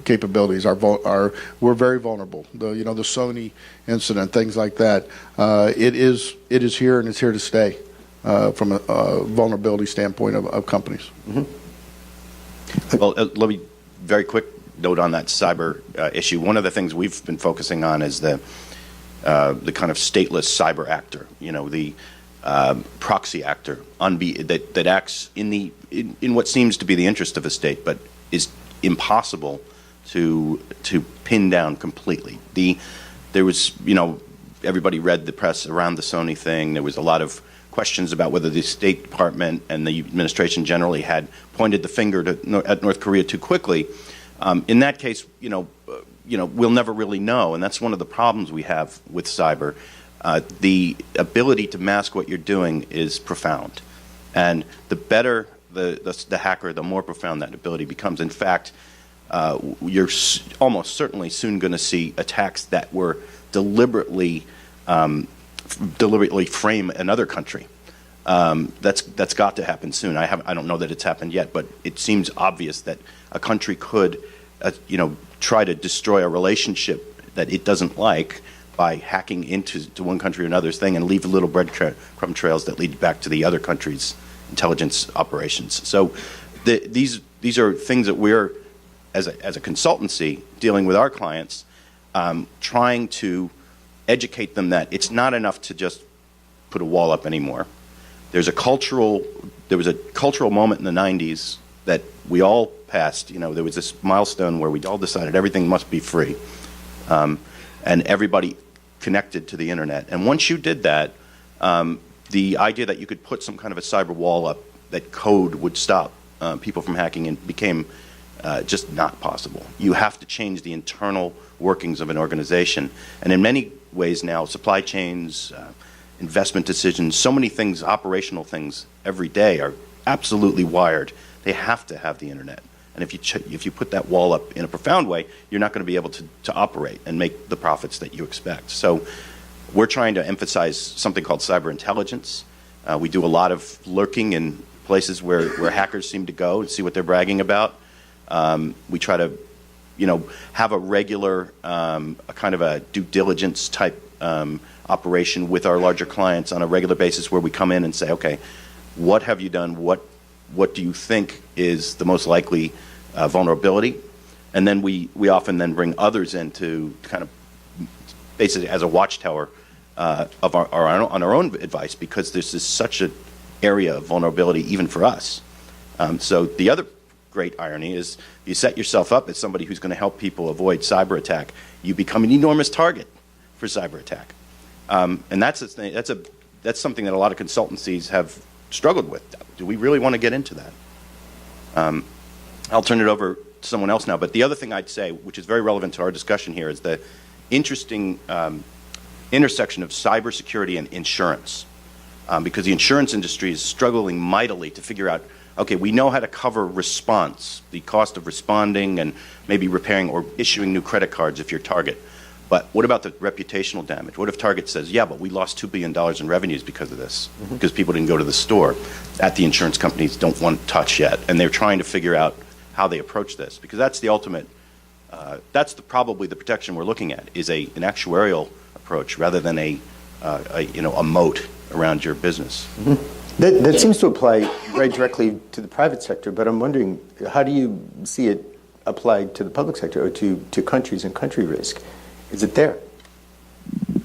capabilities. We're very vulnerable. The Sony incident, things like that. It is here, and it's here to stay from a vulnerability standpoint of companies. Mm-hmm. Well, let me very quick note on that cyber issue. One of the things we've been focusing on is the kind of stateless cyber actor. The proxy actor that acts in what seems to be the interest of a state, but is impossible to pin down completely. There was, everybody read the press around the Sony thing. There was a lot of questions about whether the State Department and the administration generally had pointed the finger at North Korea too quickly. In that case, we'll never really know, and that's one of the problems we have with cyber. The ability to mask what you're doing is profound, and the better the hacker, the more profound that ability becomes. In fact, you're almost certainly soon going to see attacks that were deliberately frame another country. That's got to happen soon. I don't know that it's happened yet, but it seems obvious that a country could, try to destroy a relationship that it doesn't like by hacking into one country or another's thing and leave little breadcrumb trails that lead back to the other country's intelligence operations. So these are things that we're, as a consultancy, dealing with our clients, trying to educate them that it's not enough to just put a wall up anymore. There was a cultural moment in the 90s that we all passed. There was this milestone where we all decided everything must be free, and everybody connected to the internet. And once you did that, the idea that you could put some kind of a cyber wall up that code would stop people from hacking in became just not possible. You have to change the internal workings of an organization. And in many ways now, supply chains, investment decisions, so many things, operational things every day are absolutely wired. They have to have the internet. And if you put that wall up in a profound way, you're not going to be able to operate and make the profits that you expect. So we're trying to emphasize something called cyber intelligence. We do a lot of lurking in places where hackers seem to go and see what they're bragging about. We try to, have a regular, a kind of a due diligence type operation with our larger clients on a regular basis where we come in and say, okay, what have you done, what do you think is the most likely vulnerability, and then we often then bring others in to kind of basically as a watchtower of on our own advice, because this is such an area of vulnerability even for us. So the other great irony is you set yourself up as somebody who's going to help people avoid cyber attack, you become an enormous target for cyber attack. And that's something that a lot of consultancies have struggled with. Do we really want to get into that? I'll turn it over to someone else now. But the other thing I'd say, which is very relevant to our discussion here, is the interesting intersection of cybersecurity and insurance. Because the insurance industry is struggling mightily to figure out, okay, we know how to cover response, the cost of responding and maybe repairing or issuing new credit cards if you're Target. But what about the reputational damage? What if Target says, yeah, but we lost $2 billion in revenues because of this, because people didn't go to the store? That the insurance companies don't want to touch yet, and they're trying to figure out how they approach this, because that's the ultimate, probably the protection we're looking at, is an actuarial approach rather than a moat around your business. That seems to apply very directly to the private sector, but I'm wondering, how do you see it applied to the public sector or to countries and country risk? Is it there?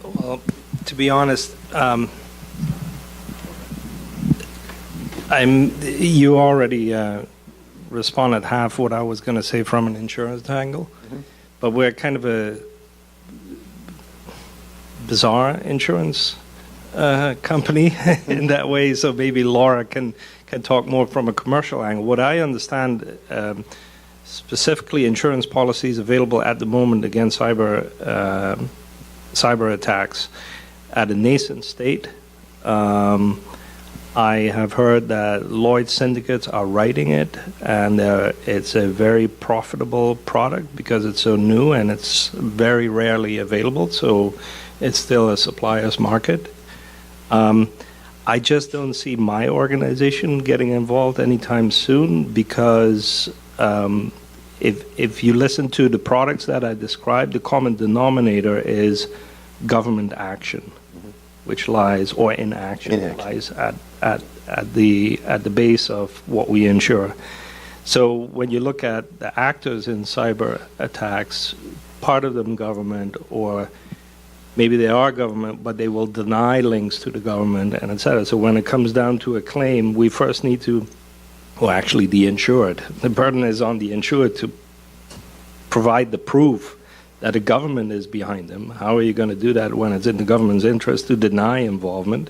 Well, to be honest, you already responded half what I was going to say from an insurance angle, but we're kind of a bizarre insurance company in that way, so maybe Laura can talk more from a commercial angle. What I understand, specifically insurance policies available at the moment against cyber attacks at a nascent state. I have heard that Lloyd's syndicates are writing it, and it's a very profitable product because it's so new and it's very rarely available, so it's still a supplier's market. I just don't see my organization getting involved anytime soon, because if you listen to the products that I described, the common denominator is government action, which lies, or inaction, lies at the base of what we insure. So when you look at the actors in cyber attacks, part of them government, or maybe they are government, but they will deny links to the government, and et cetera. So when it comes down to a claim, we first need to, well, actually the insured. The burden is on the insured to provide the proof that the government is behind them. How are you going to do that when it's in the government's interest to deny involvement?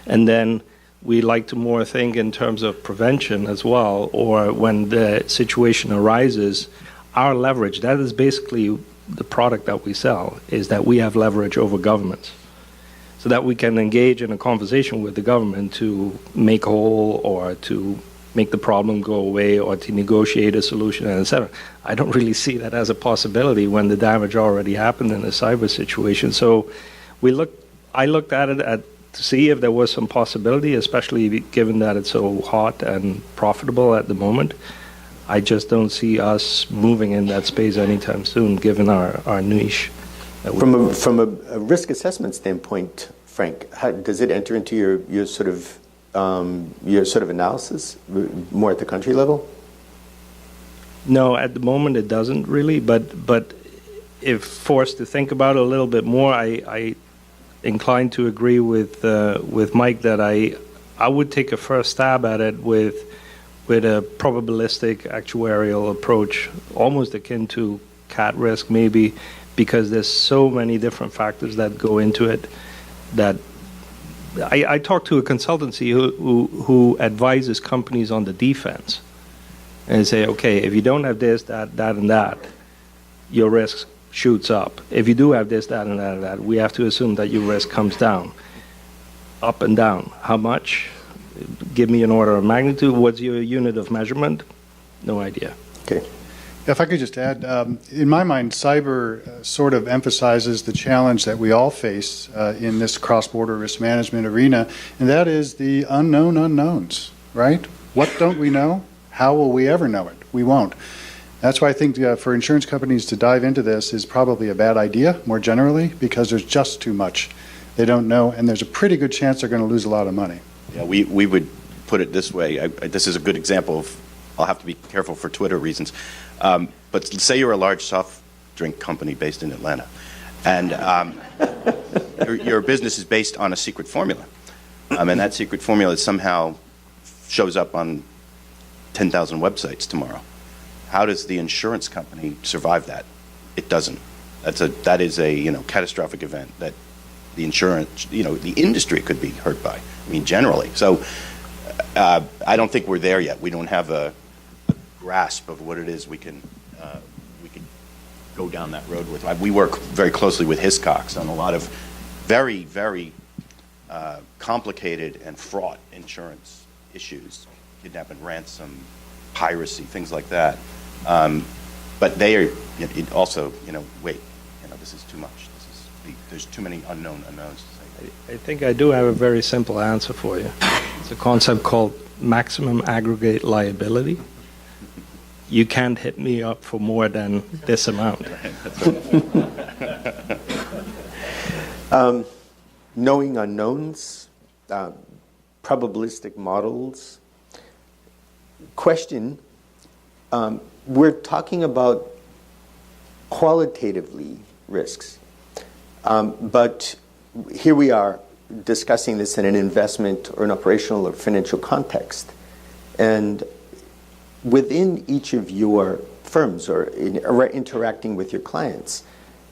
And then we like to more think in terms of prevention as well, or when the situation arises, our leverage, that is basically the product that we sell, is that we have leverage over governments, so that we can engage in a conversation with the government to make whole, or to make the problem go away, or to negotiate a solution, and et cetera. I don't really see that as a possibility when the damage already happened in a cyber situation. So I looked at it to see if there was some possibility, especially given that it's so hot and profitable at the moment. I just don't see us moving in that space anytime soon, given our niche. From a risk assessment standpoint, Frank, how does it enter into your sort of analysis more at the country level? No, at the moment it doesn't really. But if forced to think about it a little bit more, I inclined to agree with Mike that I would take a first stab at it with a probabilistic actuarial approach, almost akin to cat risk maybe, because there's so many different factors that go into it. That I talked to a consultancy who advises companies on the defense, and say, okay, if you don't have this, that, and that, your risk shoots up. If you do have this, that, and that, we have to assume that your risk comes down, up and down. How much? Give me an order of magnitude. What's your unit of measurement? No idea. Okay. If I could just add, in my mind, cyber sort of emphasizes the challenge that we all face in this cross-border risk management arena, and that is the unknown unknowns, right? What don't we know? How will we ever know it? We won't. That's why I think for insurance companies to dive into this is probably a bad idea, more generally, because there's just too much they don't know, and there's a pretty good chance they're going to lose a lot of money. Yeah, we would put it this way. This is a good example of, I'll have to be careful for Twitter reasons, but say you're a large soft drink company based in Atlanta, and your business is based on a secret formula, and that secret formula somehow shows up on 10,000 websites tomorrow. How does the insurance company survive that? It doesn't. That is a catastrophic event that the insurance, the industry could be hurt by. I mean, generally. So I don't think we're there yet. We don't have a grasp of what it is we can go down that road with. We work very closely with Hiscox on a lot of very, very complicated and fraught insurance issues, kidnapping, ransom, piracy, things like that. But they are also, wait, this is too much. There's too many unknowns to say. I think I do have a very simple answer for you. It's a concept called maximum aggregate liability. You can't hit me up for more than this amount. Knowing unknowns, probabilistic models. Question, we're talking about qualitatively risks, but here we are discussing this in an investment or an operational or financial context. And within each of your firms or interacting with your clients,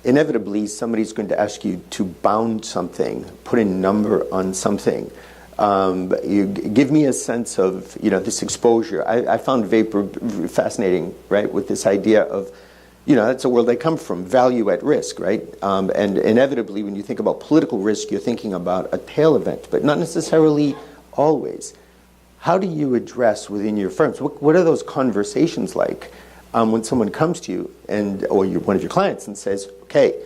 inevitably somebody's going to ask you to bound something, put a number on something. You give me a sense of this exposure. I found vapor fascinating, right, with this idea of that's a world I come from, value at risk, right? And inevitably, when you think about political risk, you're thinking about a tail event, but not necessarily always. How do you address within your firms? What are those conversations like when someone comes to you or you're one of your clients and says, okay,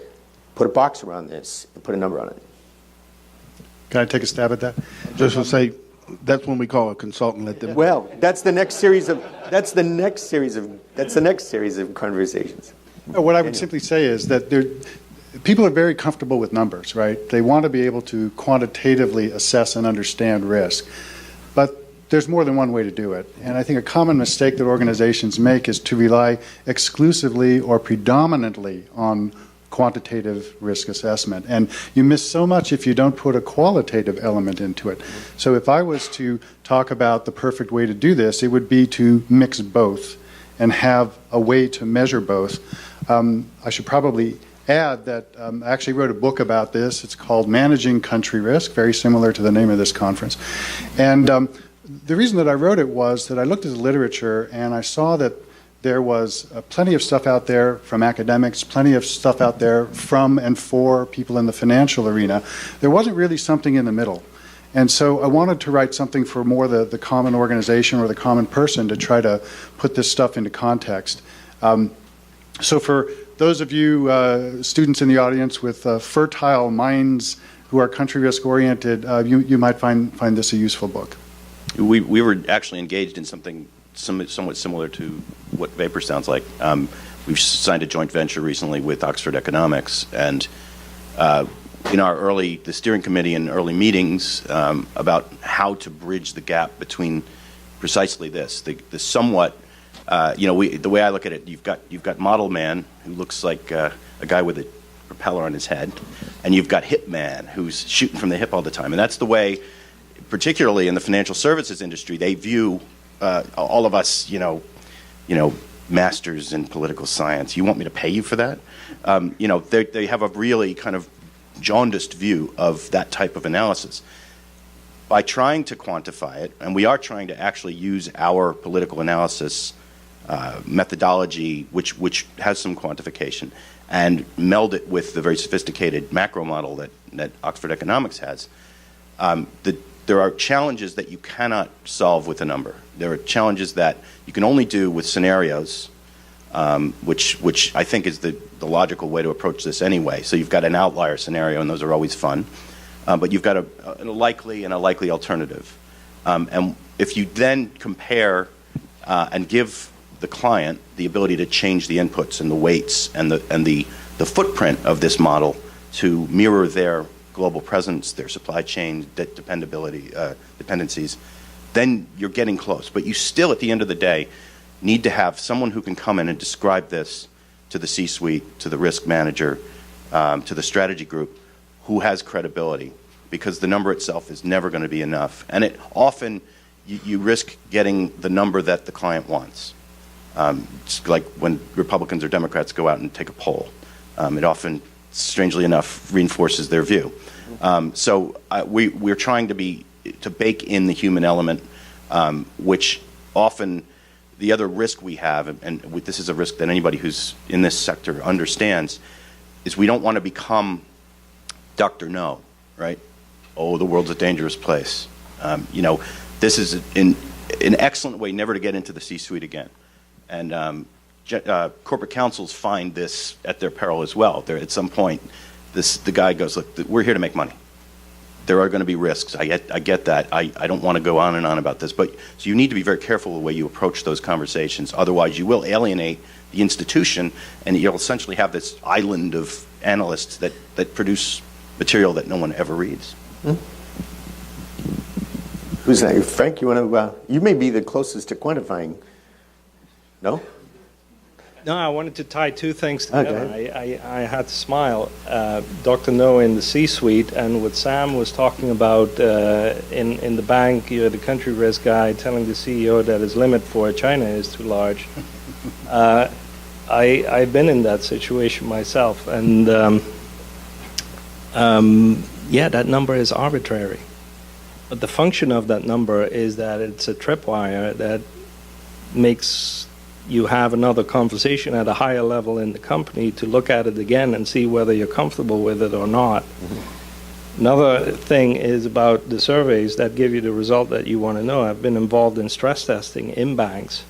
put a box around this and put a number on it? Can I take a stab at that? Just to say, that's when we call a consultant. Let them. Well, that's the next series of conversations. What I would simply say is that people are very comfortable with numbers, right? They want to be able to quantitatively assess and understand risk. But there's more than one way to do it. And I think a common mistake that organizations make is to rely exclusively or predominantly on quantitative risk assessment. And you miss so much if you don't put a qualitative element into it. So if I was to talk about the perfect way to do this, it would be to mix both and have a way to measure both. I should probably add that I actually wrote a book about this. It's called Managing Country Risk, very similar to the name of this conference. And the reason that I wrote it was that I looked at the literature and I saw that there was plenty of stuff out there from academics, plenty of stuff out there from and for people in the financial arena. There wasn't really something in the middle. And so I wanted to write something for more the common organization or the common person to try to put this stuff into context. So for those of you students in the audience with fertile minds who are country risk oriented, you might find this a useful book. We were actually engaged in something somewhat similar to what Vapor sounds like. We've signed a joint venture recently with Oxford Economics, and in the steering committee in early meetings about how to bridge the gap between precisely this, the somewhat, the way I look at it, you've got model man who looks like a guy with a propeller on his head, and you've got hip man who's shooting from the hip all the time, and that's the way, particularly in the financial services industry, they view all of us, masters in political science. You want me to pay you for that? They have a really kind of jaundiced view of that type of analysis. By trying to quantify it, and we are trying to actually use our political analysis methodology, which has some quantification, and meld it with the very sophisticated macro model that Oxford Economics has, there are challenges that you cannot solve with a number. There are challenges that you can only do with scenarios, which I think is the logical way to approach this anyway. So you've got an outlier scenario, and those are always fun. But you've got a likely and a likely alternative. And if you then compare and give the client the ability to change the inputs and the weights and the footprint of this model to mirror their global presence, their supply chain dependencies, then you're getting close. But you still, at the end of the day, need to have someone who can come in and describe this to the C-suite, to the risk manager, to the strategy group, who has credibility, because the number itself is never going to be enough. And it often, you risk getting the number that the client wants. It's like when Republicans or Democrats go out and take a poll. It often, strangely enough, reinforces their view. So we're trying to bake in the human element, which often the other risk we have, and this is a risk that anybody who's in this sector understands, is we don't want to become Dr. No, right? Oh, the world's a dangerous place. This is an excellent way never to get into the C-suite again. And corporate counsels find this at their peril as well. At some point, the guy goes, look, we're here to make money. There are going to be risks. I get that. I don't want to go on and on about this. But so you need to be very careful the way you approach those conversations. Otherwise, you will alienate the institution, and you'll essentially have this island of analysts that produce material that no one ever reads. Who's that? Frank, you want to? You may be the closest to quantifying. No? No, I wanted to tie two things together. I had to smile. Dr. No in the C-suite, and what Sam was talking about in the bank, you're the country risk guy telling the CEO that his limit for China is too large. I've been in that situation myself, and yeah, that number is arbitrary. But the function of that number is that it's a tripwire that makes you have another conversation at a higher level in the company to look at it again and see whether you're comfortable with it or not. Mm-hmm. Another thing is about the surveys that give you the result that you want to know. I've been involved in stress testing in banks,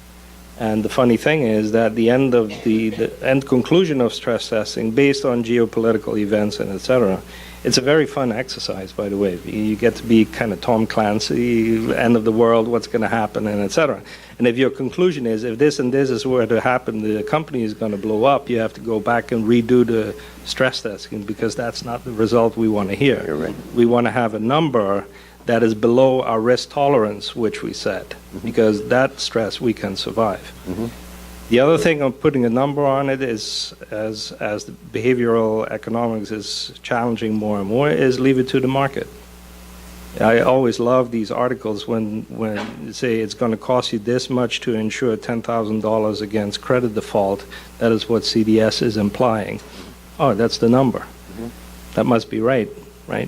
and the funny thing is that the end of the end conclusion of stress testing, based on geopolitical events and etc., it's a very fun exercise, by the way. You get to be kind of Tom Clancy, end of the world, what's going to happen, and etc. And if your conclusion is, if this and this is where to happen, the company is going to blow up, you have to go back and redo the stress testing, because that's not the result we want to hear. You're right. We want to have a number that is below our risk tolerance, which we set, because that stress we can survive. Mm-hmm. The other thing of putting a number on it is, as the behavioral economics is challenging more and more, is leave it to the market. I always love these articles when you say it's going to cost you this much to insure $10,000 against credit default. That is what CDS is implying. Oh, that's the number. Mm-hmm. That must be right?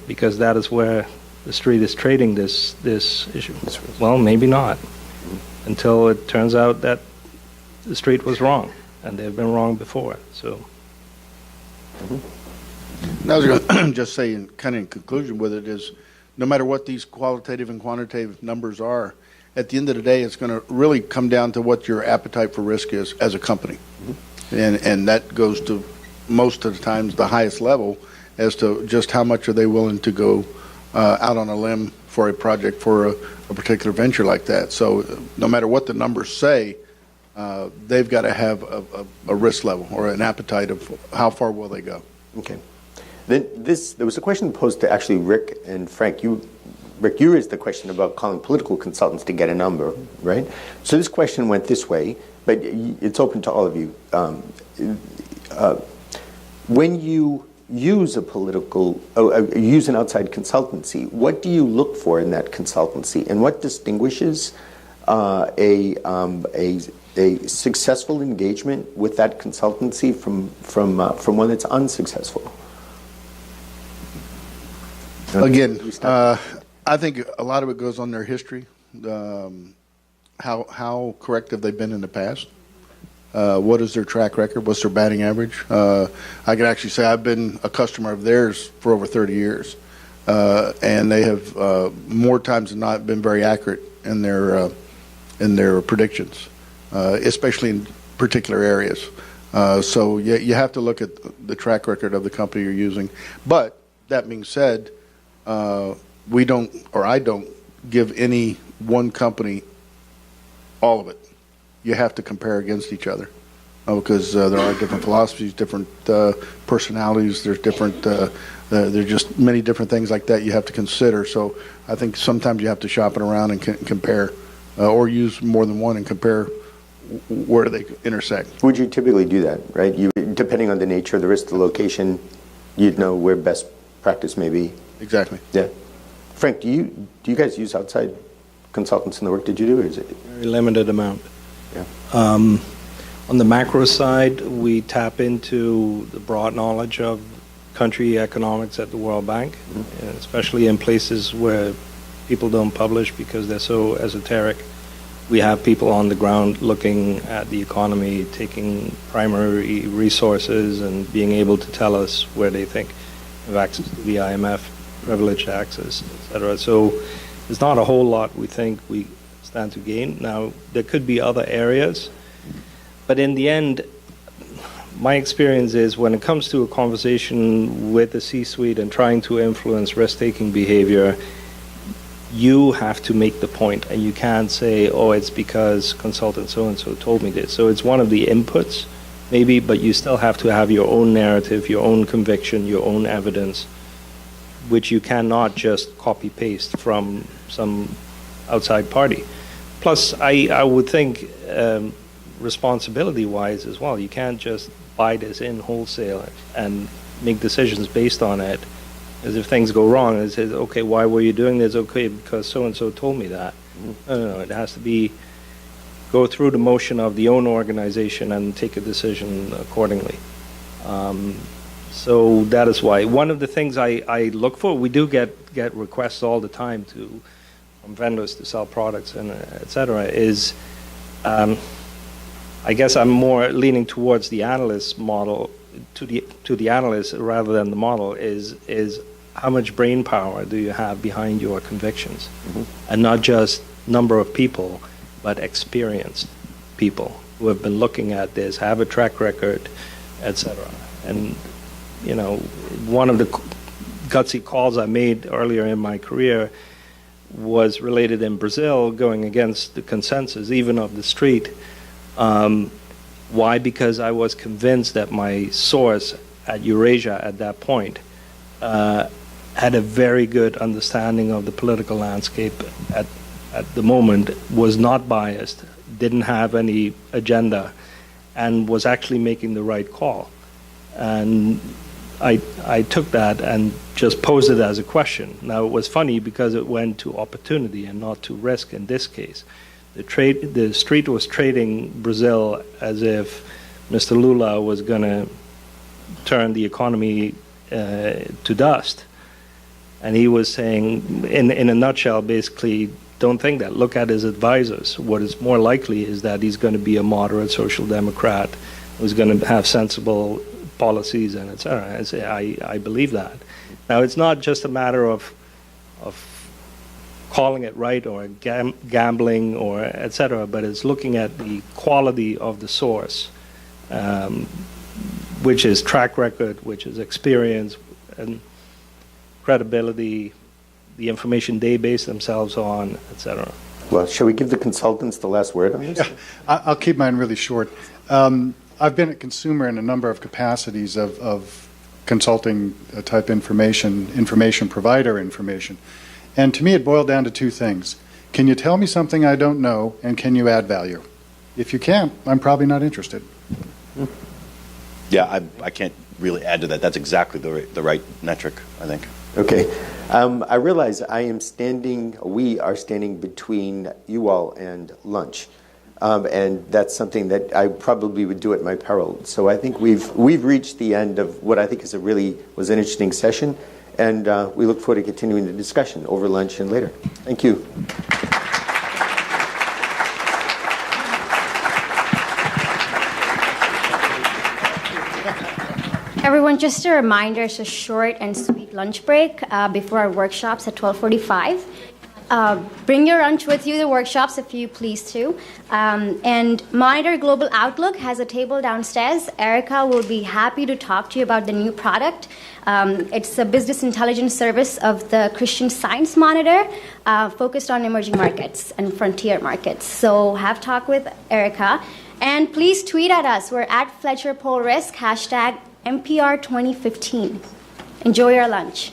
Because that is where the street is trading this issue. Well, maybe not, until it turns out that the street was wrong, and they've been wrong before. So, I was going to just say, in conclusion with it, is no matter what these qualitative and quantitative numbers are, at the end of the day, it's going to really come down to what your appetite for risk is as a company, and that goes to most of the times the highest level as to just how much are they willing to go out on a limb for a project for a particular venture like that. So, no matter what the numbers say, they've got to have a risk level or an appetite of how far will they go. Okay. Then there was a question posed to actually Rick and Frank. Rick, you raised the question about calling political consultants to get a number, right? So this question went this way, but it's open to all of you. When you use use an outside consultancy, what do you look for in that consultancy, and what distinguishes a successful engagement with that consultancy from one that's unsuccessful? Again, I think a lot of it goes on their history, how correct have they been in the past, what is their track record, what's their batting average. I can actually say I've been a customer of theirs for over 30 years, and they have more times than not been very accurate in their predictions, especially in particular areas. So you have to look at the track record of the company you're using. But that being said, we don't, or I don't, give any one company all of it. You have to compare against each other. because there are different philosophies, different personalities, there's different, there's just many different things like that you have to consider. So I think sometimes you have to shop it around and compare, or use more than one and compare where they intersect. Would you typically do that, right? You, depending on the nature of the risk, the location, you'd know where best practice may be. Exactly. Yeah. Frank, do you guys use outside consultants in the work that you do, or is it? Very limited amount. Yeah. On the macro side, we tap into the broad knowledge of country economics at the World Bank, and especially in places where people don't publish because they're so esoteric. We have people on the ground looking at the economy, taking primary resources and being able to tell us where they think have access to the IMF, privileged access, et cetera. So there's not a whole lot we think we stand to gain. Now, there could be other areas, but in the end, my experience is when it comes to a conversation with the C-suite and trying to influence risk-taking behavior, you have to make the point, and you can't say, oh, it's because consultant so-and-so told me this. So it's one of the inputs, maybe, but you still have to have your own narrative, your own conviction, your own evidence, which you cannot just copy-paste from some outside party. Plus, I would think responsibility-wise as well, you can't just buy this in wholesale and make decisions based on it. As if things go wrong, it says, okay, why were you doing this? Okay, because so-and-so told me that. No, it has to be, go through the motion of the own organization and take a decision accordingly. So that is why. One of the things I look for, we do get requests all the time from vendors to sell products and et cetera, is, I guess I'm more leaning towards the analyst model, to the analyst rather than the model, is how much brain power do you have behind your convictions? And not just number of people, but experienced people who have been looking at this, have a track record, etc. And, you know, one of the gutsy calls I made earlier in my career was related in Brazil, going against the consensus, even of the street. Why? Because I was convinced that my source at Eurasia at that point had a very good understanding of the political landscape at the moment, was not biased, didn't have any agenda, and was actually making the right call. And I took that and just posed it as a question. Now, it was funny because it went to opportunity and not to risk in this case. The street was trading Brazil as if Mr. Lula was going to turn the economy to dust. And he was saying, in a nutshell, basically, don't think that. Look at his advisors. What is more likely is that he's going to be a moderate social democrat who's going to have sensible policies and et cetera. I say, I believe that. Now, it's not just a matter of calling it right or gambling or et cetera, but it's looking at the quality of the source, which is track record, which is experience and credibility, the information they base themselves on, et cetera. Well, shall we give the consultants the last word on this? Yeah, I'll keep mine really short. I've been a consumer in a number of capacities of consulting type information provider information. And to me, it boiled down to two things. Can you tell me something I don't know, and can you add value? If you can't, I'm probably not interested. Yeah, I can't really add to that. That's exactly the right metric, I think. Okay. I realize we are standing between you all and lunch. And that's something that I probably would do at my peril. So I think we've reached the end of what I think was an interesting session. And we look forward to continuing the discussion over lunch and later. Thank you. Everyone, just a reminder, it's a short and sweet lunch break before our workshops at 12:45. Bring your lunch with you, the workshops, if you please to. And Monitor Global Outlook has a table downstairs. Erica will be happy to talk to you about the new product. It's a business intelligence service of the Christian Science Monitor, focused on emerging markets and frontier markets. So have talk with Erica. And please tweet at us. We're at Fletcher Poll Risk, hashtag MPR2015. Enjoy your lunch.